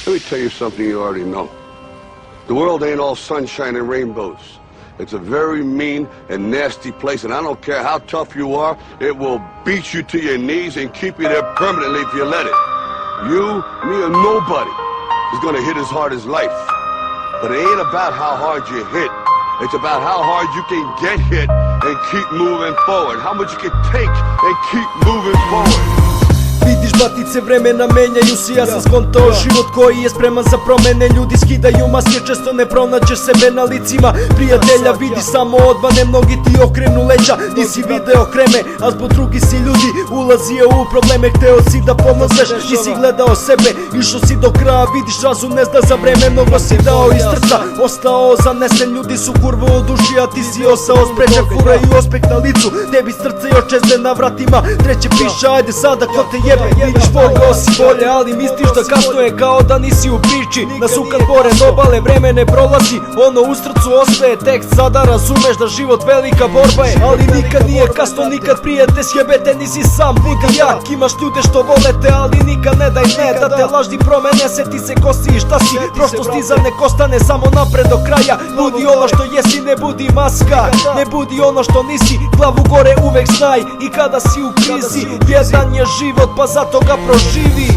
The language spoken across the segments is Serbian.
Let me tell you something you already know. The world ain't all sunshine and rainbows. It's a very mean and nasty place, and I don't care how tough you are, it will beat you to your knees and keep you there permanently if you let it. You, me, or nobody is gonna hit as hard as life. But it ain't about how hard you hit. It's about how hard you can get hit and keep moving forward. How much you can take and keep moving forward. Vidiš batice, vremena menjaju se, ja sam skontao život koji je spreman za promene. Ljudi skidaju maske, često ne pronađeš sebe na licima prijatelja. Vidi samo odmane, mnogi ti okrenu leđa. Nisi video kreme, a zbog drugi si ljudi ulazio u probleme. Hteo si da pomozeš, nisi gledao sebe, išao si do kraja. Vidiš, razum ne zna za vreme, mnogo si dao iz srca, ostao zanesen. Ljudi su kurvo u duši, a ti si ostao sprečen. Furaju ospeh na licu, tebi srce još čezne na vratima. Treće piše, ajde sada ko te jebe. Vidiš, mogao si bolje, ali misliš da kasno je, kao da nisi u priči. Da sukat pored obale, vreme ne prolazi, ono u srcu ostaje tekst. Sada razumeš da život velika borba je, ali nikad nije kasno, nikad prijete sjebete. Nisi sam, budi jak, imaš ljude što vole te, ali nikad ne daj ne da te lažni promene. Seti se ko si i šta si, prošlost iza nek ostane, samo napred do kraja. Budi ono što jesi, ne budi maska, ne budi ono što nisi. Glavu gore uvek znaj, i kada si u krizi, jedan je život pa zato ga proživi.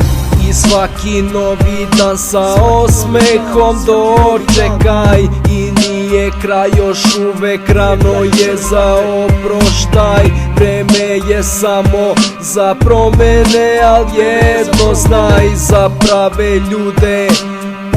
I svaki novi dan sa osmehom dočekaj. I nije kraj, još uvek rano je za oproštaj. Vreme je samo za promene, al jedno znaj, za prave ljude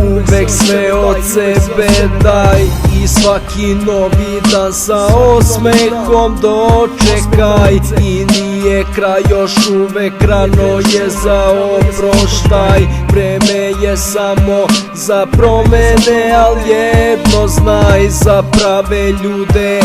uvek sve od sebe daj. I svaki novi dan sa osmehom dočekaj. I nije kraj, još uvek rano je za oproštaj. Vreme je samo za promene, al jedno znaj, za prave ljude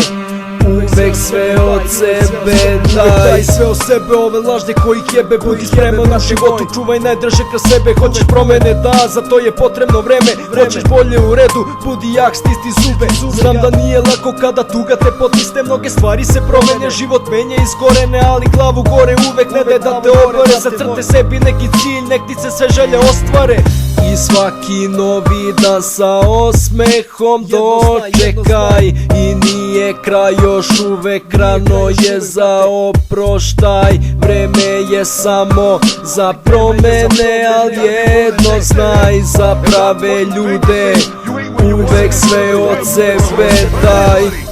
uvek sve od sebe daj. Sve od sebe, ove lažne koji jebe. Budi spreman u životu, čuvaj najdraže kroz sebe. Hoćeš promene, da, za to je potrebno vreme. Hoćeš bolje, u redu, budi jak, stisni zube. Znam da nije lako kada tuga te potisne. Mnoge stvari se promene, život menja iz korene, ali glavu gore uvek ne daj da te obore. Zacrte sebi neki cilj, nek ti se sve želje ostvare. I svaki novi dan sa osmehom dočekaj. I nije kraj, još uvek rano je za oproštaj. Vreme je samo za promene, al jedno znaj, za prave ljude uvek sve od sebe daj.